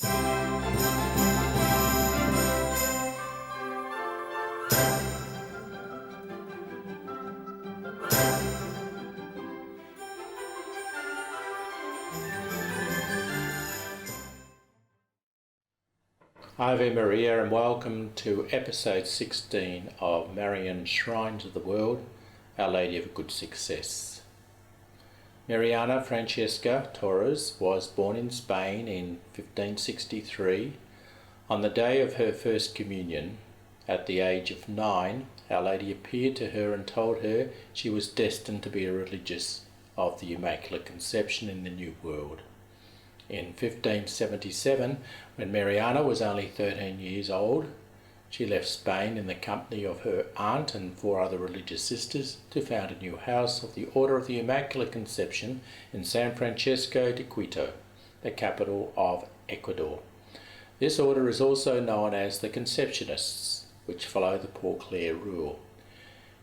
Ave Maria, and welcome to episode 16 of Marian Shrines of the World, Our Lady of Good Success. Mariana Francesca Torres was born in Spain in 1563. On the day of her first communion, at the age of 9, Our Lady appeared to her and told her she was destined to be a religious of the Immaculate Conception in the New World. In 1577, when Mariana was only 13 years old, she left Spain in the company of her aunt and 4 other religious sisters to found a new house of the Order of the Immaculate Conception in San Francesco de Quito, the capital of Ecuador. This order is also known as the Conceptionists, which follow the Poor Clare rule.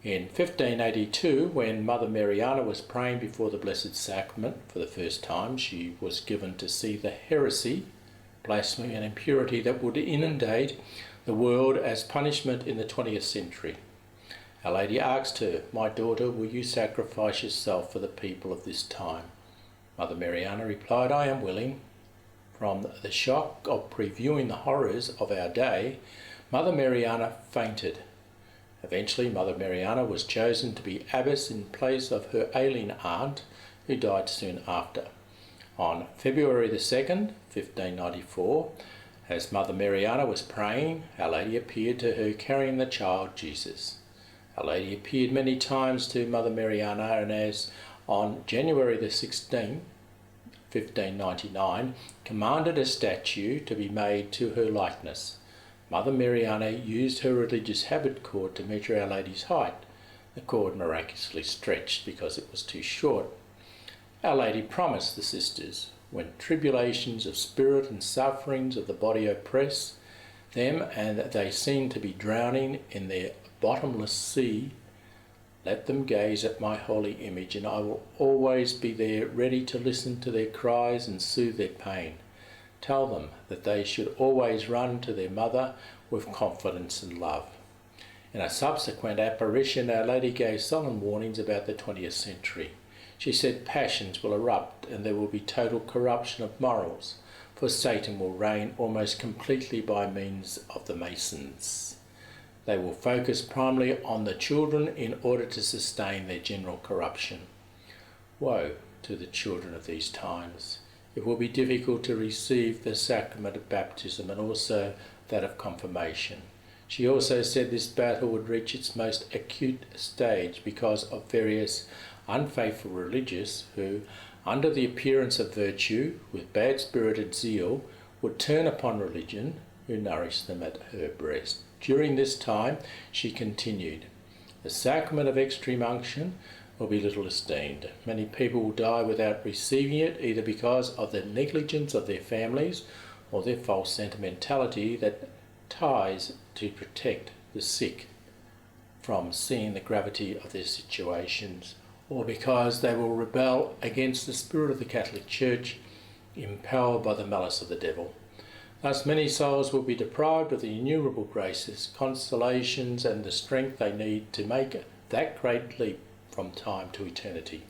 In 1582, when Mother Mariana was praying before the Blessed Sacrament for the first time, she was given to see the heresy, blasphemy and impurity that would inundate the world as punishment in the 20th century. Our Lady asked her, "My daughter, will you sacrifice yourself for the people of this time?" Mother Mariana replied, "I am willing." From the shock of previewing the horrors of our day, Mother Mariana fainted. Eventually, Mother Mariana was chosen to be abbess in place of her ailing aunt, who died soon after. On February the 2nd, 1594, as Mother Mariana was praying, Our Lady appeared to her carrying the child Jesus. Our Lady appeared many times to Mother Mariana, and as on January the 16th, 1599, commanded a statue to be made to her likeness. Mother Mariana used her religious habit cord to measure Our Lady's height. The cord miraculously stretched because it was too short. Our Lady promised the sisters, when tribulations of spirit and sufferings of the body oppress them and they seem to be drowning in their bottomless sea, let them gaze at my holy image, and I will always be there ready to listen to their cries and soothe their pain. Tell them that they should always run to their mother with confidence and love. In a subsequent apparition, Our Lady gave solemn warnings about the 20th century. She said passions will erupt and there will be total corruption of morals, for Satan will reign almost completely by means of the Masons. They will focus primarily on the children in order to sustain their general corruption. Woe to the children of these times! It will be difficult to receive the sacrament of baptism and also that of confirmation. She also said this battle would reach its most acute stage because of various unfaithful religious who, under the appearance of virtue, with bad-spirited zeal, would turn upon religion, who nourished them at her breast. During this time, she continued, the sacrament of extreme unction will be little esteemed. Many people will die without receiving it, either because of the negligence of their families or their false sentimentality that tries to protect the sick from seeing the gravity of their situations, or because they will rebel against the spirit of the Catholic Church, empowered by the malice of the devil. Thus many souls will be deprived of the innumerable graces, consolations and the strength they need to make that great leap from time to eternity.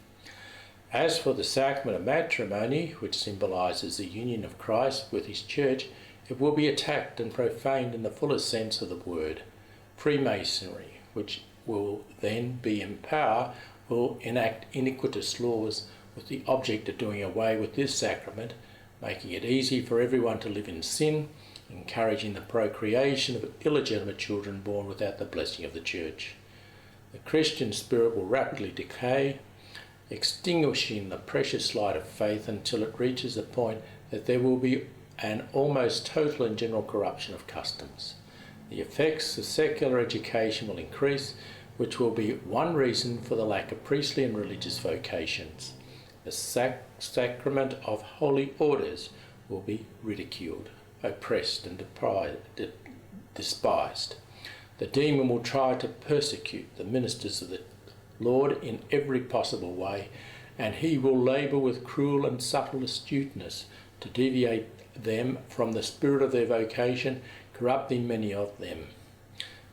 As for the Sacrament of Matrimony, which symbolises the union of Christ with his Church, it will be attacked and profaned in the fullest sense of the word. Freemasonry, which will then be in power, will enact iniquitous laws with the object of doing away with this sacrament, making it easy for everyone to live in sin, encouraging the procreation of illegitimate children born without the blessing of the Church. The Christian spirit will rapidly decay, extinguishing the precious light of faith until it reaches the point that there will be an almost total and general corruption of customs. The effects of secular education will increase, which will be one reason for the lack of priestly and religious vocations. The sacrament of holy orders will be ridiculed, oppressed and despised. The demon will try to persecute the ministers of the Lord in every possible way, and he will labour with cruel and subtle astuteness to deviate them from the spirit of their vocation, corrupting many of them.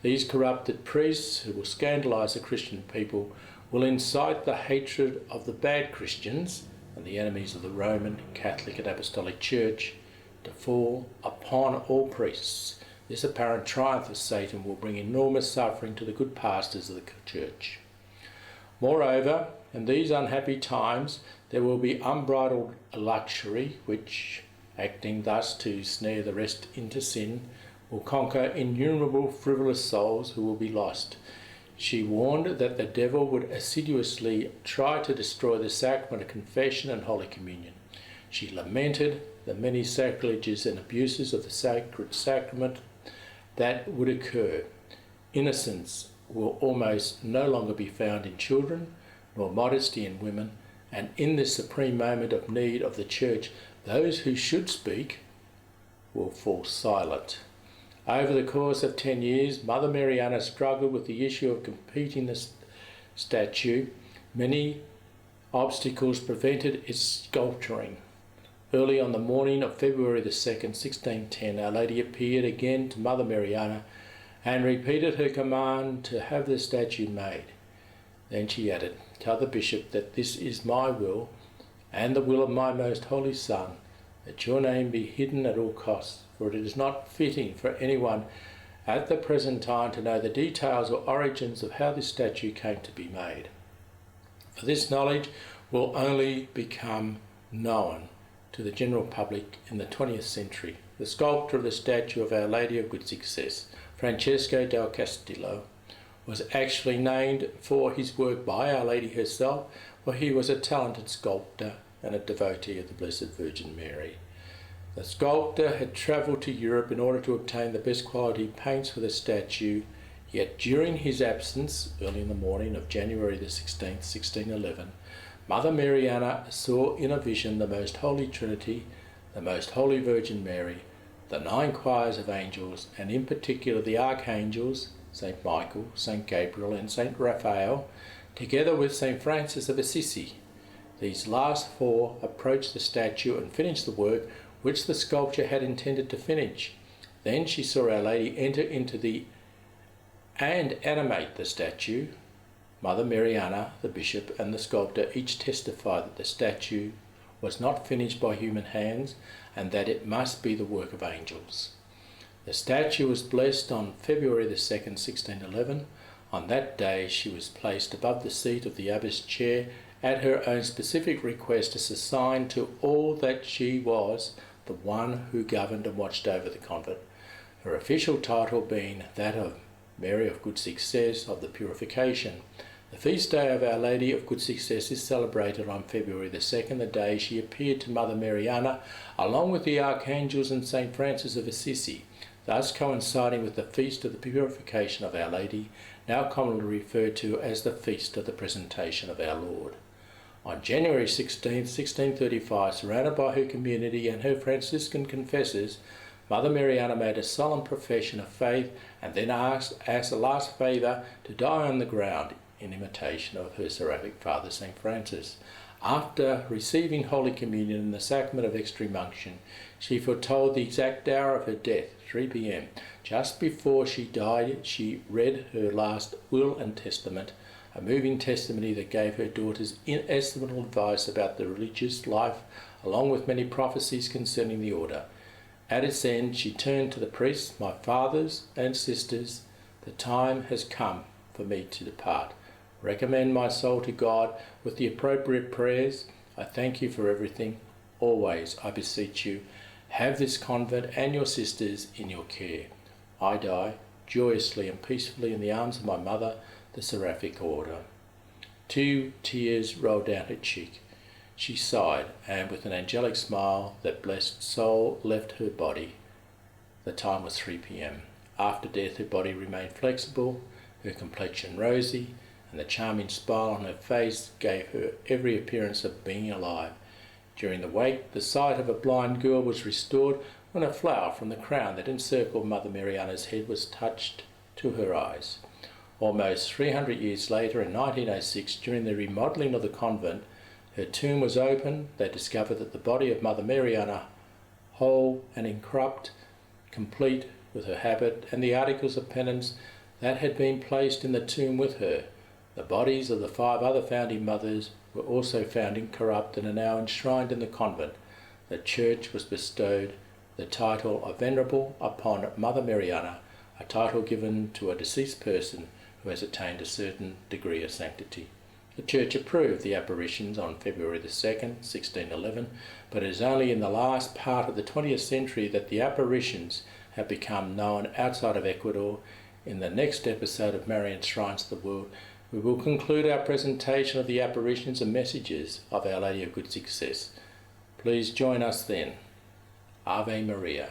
These corrupted priests, who will scandalise the Christian people, will incite the hatred of the bad Christians and the enemies of the Roman, Catholic and Apostolic Church to fall upon all priests. This apparent triumph of Satan will bring enormous suffering to the good pastors of the Church. Moreover, in these unhappy times, there will be unbridled luxury, which, acting thus to snare the rest into sin, will conquer innumerable frivolous souls who will be lost. She warned that the devil would assiduously try to destroy the sacrament of confession and Holy Communion. She lamented the many sacrileges and abuses of the sacred sacrament that would occur. Innocence will almost no longer be found in children, nor modesty in women, and in this supreme moment of need of the Church, those who should speak will fall silent. Over the course of 10 years, Mother Mariana struggled with the issue of completing the statue. Many obstacles prevented its sculpturing. Early on the morning of February the 2nd, 1610, Our Lady appeared again to Mother Mariana and repeated her command to have the statue made. Then she added, "Tell the bishop that this is my will and the will of my most holy Son, that your name be hidden at all costs, for it is not fitting for anyone at the present time to know the details or origins of how this statue came to be made. For this knowledge will only become known to the general public in the 20th century. The sculptor of the statue of Our Lady of Good Success, Francesco Del Castillo, was actually named for his work by Our Lady herself, for he was a talented sculptor and a devotee of the Blessed Virgin Mary. The sculptor had travelled to Europe in order to obtain the best quality paints for the statue, yet during his absence, early in the morning of January the 16th, 1611, Mother Mariana saw in a vision the Most Holy Trinity, the Most Holy Virgin Mary, the 9 choirs of angels, and in particular the archangels, St. Michael, St. Gabriel and St. Raphael, together with St. Francis of Assisi. These last 4 approached the statue and finished the work which the sculptor had intended to finish. Then she saw Our Lady enter into and animate the statue. Mother Mariana, the bishop and the sculptor each testified that the statue was not finished by human hands and that it must be the work of angels. The statue was blessed on February the 2nd, 1611. On that day she was placed above the seat of the abbess chair at her own specific request, as a sign to all that she was the one who governed and watched over the convent, her official title being that of Mary of Good Success of the Purification. The feast day of Our Lady of Good Success is celebrated on February the 2nd, the day she appeared to Mother Mariana, along with the archangels and St. Francis of Assisi, thus coinciding with the feast of the Purification of Our Lady, now commonly referred to as the Feast of the Presentation of Our Lord. On January 16, 1635, surrounded by her community and her Franciscan confessors, Mother Mariana made a solemn profession of faith and then asked, as a last favour, to die on the ground in imitation of her seraphic father, St. Francis. After receiving Holy Communion and the Sacrament of Extreme Unction, she foretold the exact hour of her death, 3 p.m. Just before she died, she read her last will and testament, a moving testimony that gave her daughters inestimable advice about the religious life, along with many prophecies concerning the order. At its end, she turned to the priests, "My fathers and sisters, the time has come for me to depart. Recommend my soul to God with the appropriate prayers. I thank you for everything. Always, I beseech you, have this convent and your sisters in your care. I die joyously and peacefully in the arms of my mother, the Seraphic Order." 2 tears rolled down her cheek. She sighed, and with an angelic smile, that blessed soul left her body. The time was 3 p.m. After death, her body remained flexible, her complexion rosy, and the charming smile on her face gave her every appearance of being alive. During the wake, the sight of a blind girl was restored when a flower from the crown that encircled Mother Mariana's head was touched to her eyes. Almost 300 years later, in 1906, during the remodelling of the convent, her tomb was opened. They discovered that the body of Mother Mariana, whole and incorrupt, complete with her habit and the articles of penance that had been placed in the tomb with her. The bodies of the 5 other founding mothers were also found incorrupt and are now enshrined in the convent. The church was bestowed the title of Venerable upon Mother Mariana, a title given to a deceased person who has attained a certain degree of sanctity. The Church approved the apparitions on February the 2nd, 1611, but it is only in the last part of the 20th century that the apparitions have become known outside of Ecuador. In the next episode of Marian Shrines of the World, we will conclude our presentation of the apparitions and messages of Our Lady of Good Success. Please join us then. Ave Maria.